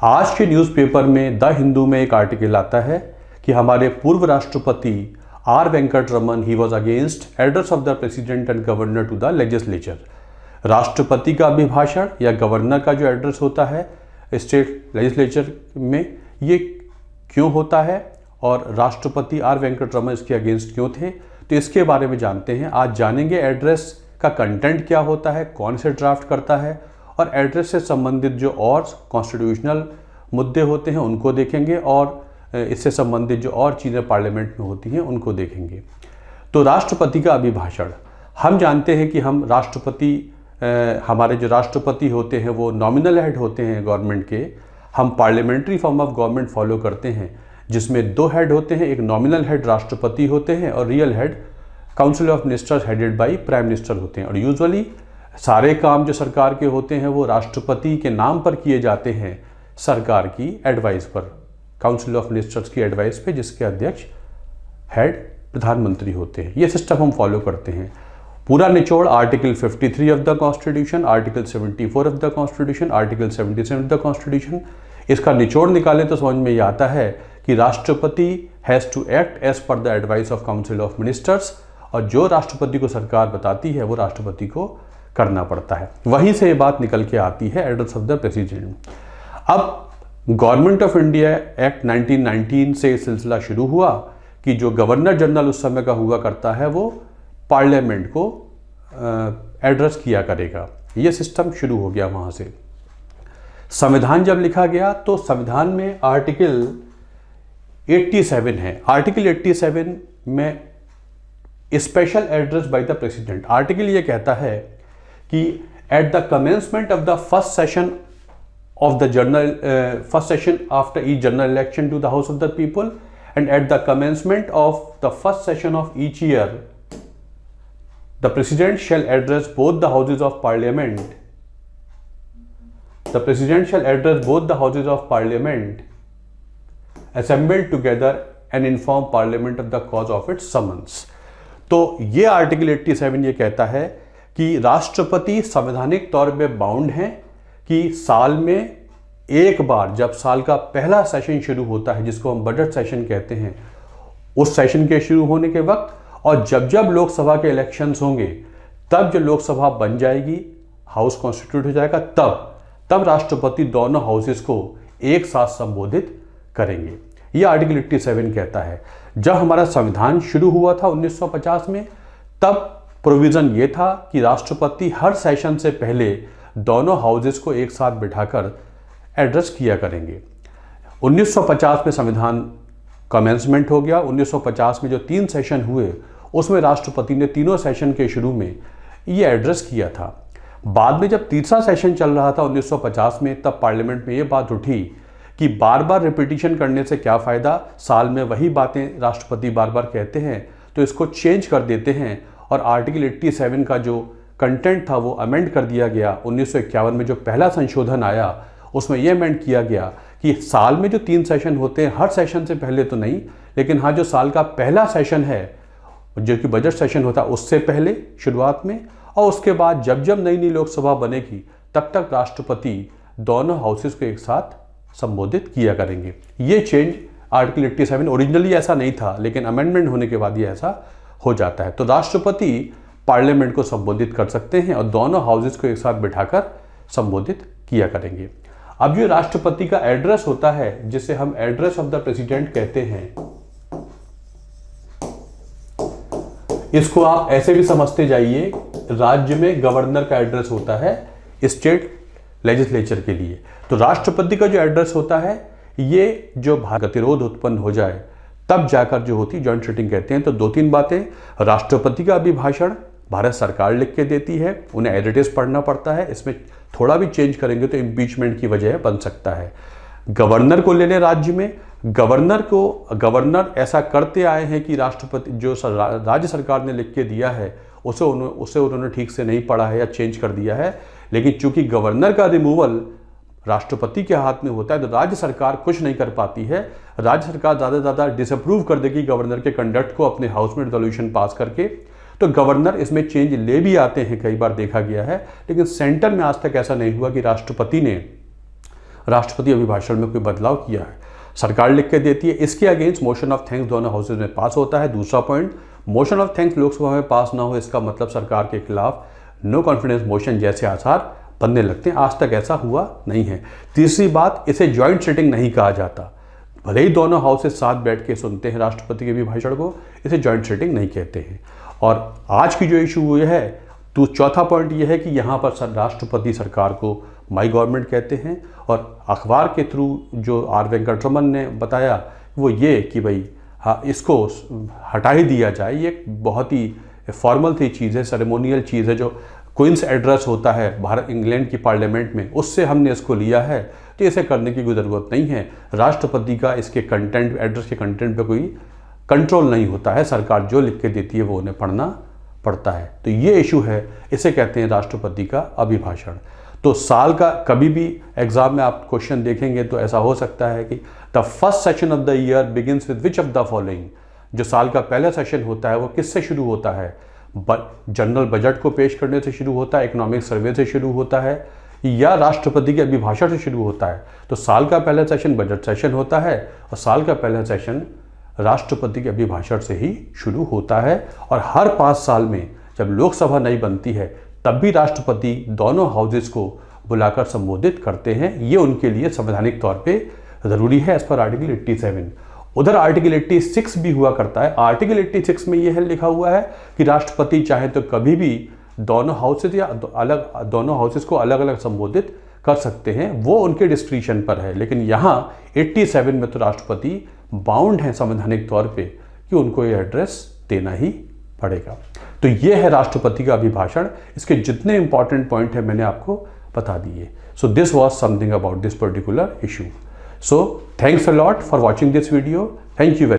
आज के न्यूज़पेपर में द हिंदू में एक आर्टिकल आता है कि हमारे पूर्व राष्ट्रपति R Venkataraman he was against address of the president and governor to the legislature. राष्ट्रपति का अभिभाषण या गवर्नर का जो एड्रेस होता है स्टेट लेजिस्लेचर में, ये क्यों होता है और राष्ट्रपति आर वेंकट रमन इसके अगेंस्ट क्यों थे, तो इसके बारे में जानते हैं। आज जानेंगे एड्रेस का कंटेंट क्या होता है, कौन से ड्राफ्ट करता है, और एड्रेस से संबंधित जो और कॉन्स्टिट्यूशनल मुद्दे होते हैं उनको देखेंगे, और इससे संबंधित जो और चीज़ें पार्लियामेंट में होती हैं उनको देखेंगे। तो राष्ट्रपति का अभिभाषण, हम जानते हैं कि हम राष्ट्रपति, हमारे जो राष्ट्रपति होते हैं वो नॉमिनल हेड होते हैं गवर्नमेंट के। हम parliamentary form of government follow करते हैं जिसमें दो हेड होते हैं, एक नॉमिनल हेड राष्ट्रपति होते हैं और real head council of ministers headed by prime minister होते हैं। और यूजुअली सारे काम जो सरकार के होते हैं वो राष्ट्रपति के नाम पर किए जाते हैं, सरकार की एडवाइस पर, काउंसिल ऑफ मिनिस्टर्स की एडवाइस पे, जिसके अध्यक्ष हेड प्रधानमंत्री होते हैं। ये सिस्टम हम फॉलो करते हैं। पूरा निचोड़ article 53 of the constitution, article 74 of the constitution, article 77 of the constitution, इसका निचोड़ निकालें तो समझ में ये आता है कि राष्ट्रपति has to act as per the advice of council of ministers, और जो राष्ट्रपति को सरकार बताती है वो राष्ट्रपति को करना पड़ता है। वहीं से ये बात निकल के आती है एड्रेस ऑफ द प्रेसिडेंट। अब गवर्नमेंट ऑफ इंडिया एक्ट 1919 से सिलसिला शुरू हुआ कि जो गवर्नर जनरल उस समय का हुआ करता है वो पार्लियामेंट को एड्रेस किया करेगा। ये सिस्टम शुरू हो गया वहाँ से। संविधान जब लिखा गया तो संविधान में आर्टिकल 87 है। आर्टिकल 87 में special address by the president, article ये कहता है कि at the commencement of the first session of the first session after each general election to the house of the people and at the commencement of the first session of each year the president shall address both the houses of parliament. The president shall address both the houses of parliament assembled together and inform parliament of the cause of its summons। तो ये article 87 ये कहता है कि राष्ट्रपति संवैधानिक तौर पे बाउंड हैं कि साल में एक बार, जब साल का पहला सेशन शुरू होता है जिसको हम बजट सेशन कहते हैं, उस सेशन के शुरू होने के वक्त और जब जब लोकसभा के इलेक्शंस होंगे, तब जो लोकसभा बन जाएगी, हाउस कॉन्स्टिट्यूट हो जाएगा, तब राष्ट्रपति दोनों हाउसेस को एक साथ संबोधित करेंगे। यह आर्टिकल 87 कहता है। जब हमारा संविधान शुरू हुआ था 1950 में, तब प्रोविज़न ये था कि राष्ट्रपति हर सेशन से पहले दोनों हाउसेस को एक साथ बिठाकर एड्रेस किया करेंगे। 1950 में संविधान कमेंसमेंट हो गया। 1950 में जो 3 सेशन हुए उसमें राष्ट्रपति ने तीनों सेशन के शुरू में ये एड्रेस किया था। बाद में जब तीसरा सेशन चल रहा था 1950 में, तब पार्लियामेंट में ये बात उठी कि बार बार रिपीटिशन करने से क्या फ़ायदा, साल में वही बातें राष्ट्रपति बार बार कहते हैं, तो इसको चेंज कर देते हैं। और आर्टिकल 87 का जो कंटेंट था वो अमेंड कर दिया गया। 1951 में जो पहला संशोधन आया उसमें यह अमेंड किया गया कि साल में जो 3 सेशन होते हैं, हर सेशन से पहले तो नहीं, लेकिन हाँ, जो साल का पहला सेशन है जो कि बजट सेशन होता है उससे पहले शुरुआत में, और उसके बाद जब जब नई नई लोकसभा बनेगी तब तक राष्ट्रपति दोनों हाउसेस को एक साथ संबोधित किया करेंगे। ये चेंज आर्टिकल 87, ओरिजिनली ऐसा नहीं था लेकिन अमेंडमेंट होने के बाद ये ऐसा हो जाता है। तो राष्ट्रपति पार्लियामेंट को संबोधित कर सकते हैं और दोनों हाउसेस को एक साथ बिठाकर संबोधित किया करेंगे। अब जो राष्ट्रपति का एड्रेस होता है, जिसे हम एड्रेस ऑफ द प्रेसिडेंट कहते हैं, इसको आप ऐसे भी समझते जाइए, राज्य में गवर्नर का एड्रेस होता है स्टेट लेजिस्लेचर के लिए। तो राष्ट्रपति का जो एड्रेस होता है, ये जो गतिरोध उत्पन्न हो जाए तब जाकर जो होती जॉइंट सिटिंग कहते हैं। तो 2-3 बातें, राष्ट्रपति का अभिभाषण भारत सरकार लिख के देती है, उन्हें एडिटेस पढ़ना पड़ता है, इसमें थोड़ा भी चेंज करेंगे तो इम्पीचमेंट की वजह बन सकता है। गवर्नर को ले लें राज्य में, गवर्नर ऐसा करते आए हैं कि राष्ट्रपति जो राज्य सरकार ने लिख के दिया है उसे उन्होंने ठीक से नहीं पढ़ा है या चेंज कर दिया है। लेकिन चूंकि गवर्नर का रिमूवल राष्ट्रपति के हाथ में होता है तो राज्य सरकार कुछ नहीं कर पाती है। राज्य सरकार ज़्यादा से ज़्यादा डिसअप्रूव कर देगी गवर्नर के कंडक्ट को अपने हाउस में रेजोल्यूशन पास करके। तो गवर्नर इसमें चेंज ले भी आते हैं, कई बार देखा गया है, लेकिन सेंटर में आज तक ऐसा नहीं हुआ कि राष्ट्रपति ने राष्ट्रपति अभिभाषण में कोई बदलाव किया है। सरकार लिख के देती है, इसके अगेंस्ट मोशन ऑफ थैंक्स दोनों हाउसेज में पास होता है। दूसरा point, motion of thanks Lok Sabha में पास ना हो, इसका मतलब सरकार के खिलाफ नो कॉन्फिडेंस मोशन जैसे आसार बनने लगते हैं। आज तक ऐसा हुआ नहीं है। तीसरी बात, इसे ज्वाइंट सिटिंग नहीं कहा जाता। भले ही दोनों हाउसेज साथ बैठ के सुनते हैं राष्ट्रपति के अभिभाषण को, इसे ज्वाइंट सिटिंग नहीं कहते हैं। और आज की जो इशू ये है, तो चौथा पॉइंट ये है कि यहाँ पर राष्ट्रपति सरकार को माई गवर्नमेंट कहते हैं। और अखबार के थ्रू जो आर वेंकटरमन ने बताया वो ये कि भाई हाँ, इसको हटा ही दिया जाए। ये बहुत ही फॉर्मल सी चीज़ है, सेरेमोनियल चीज़ है। जो क्वींस एड्रेस होता है भारत इंग्लैंड की पार्लियामेंट में, उससे हमने इसको लिया है, तो इसे करने की कोई ज़रूरत नहीं है। राष्ट्रपति का इसके कंटेंट, एड्रेस के कंटेंट पे कोई कंट्रोल नहीं होता है। सरकार जो लिख के देती है वो उन्हें पढ़ना पड़ता है। तो ये इशू है, इसे कहते हैं राष्ट्रपति का अभिभाषण। तो साल का कभी भी एग्जाम में आप क्वेश्चन देखेंगे तो ऐसा हो सकता है कि the first session of the year begins with which of the following. जो साल का पहला सेशन होता है वो किससे शुरू होता है? जनरल बजट को पेश करने से शुरू होता है, इकोनॉमिक सर्वे से शुरू होता है, या राष्ट्रपति के अभिभाषण से शुरू होता है। तो साल का पहला सेशन बजट सेशन होता है और साल का पहला सेशन राष्ट्रपति के अभिभाषण से ही शुरू होता है। और हर 5 साल में जब लोकसभा नहीं बनती है तब भी राष्ट्रपति दोनों हाउसेस को बुलाकर संबोधित करते हैं। ये उनके लिए संवैधानिक तौर पे ज़रूरी है एज पर आर्टिकल 87। उधर आर्टिकल 86 भी हुआ करता है। आर्टिकल 86 में यह लिखा हुआ है कि राष्ट्रपति चाहे तो कभी भी दोनों हाउसेज या दोनों हाउसेज को अलग अलग संबोधित कर सकते हैं, वो उनके डिस्क्रिशन पर है। लेकिन यहाँ 87 में तो राष्ट्रपति बाउंड है संवैधानिक तौर पे कि उनको ये एड्रेस देना ही पड़ेगा। तो ये है राष्ट्रपति का अभिभाषण। इसके जितने इंपॉर्टेंट पॉइंट है मैंने आपको बता दिए। So this was something about this particular issue. So thanks a lot for watching this video. Thank you very much.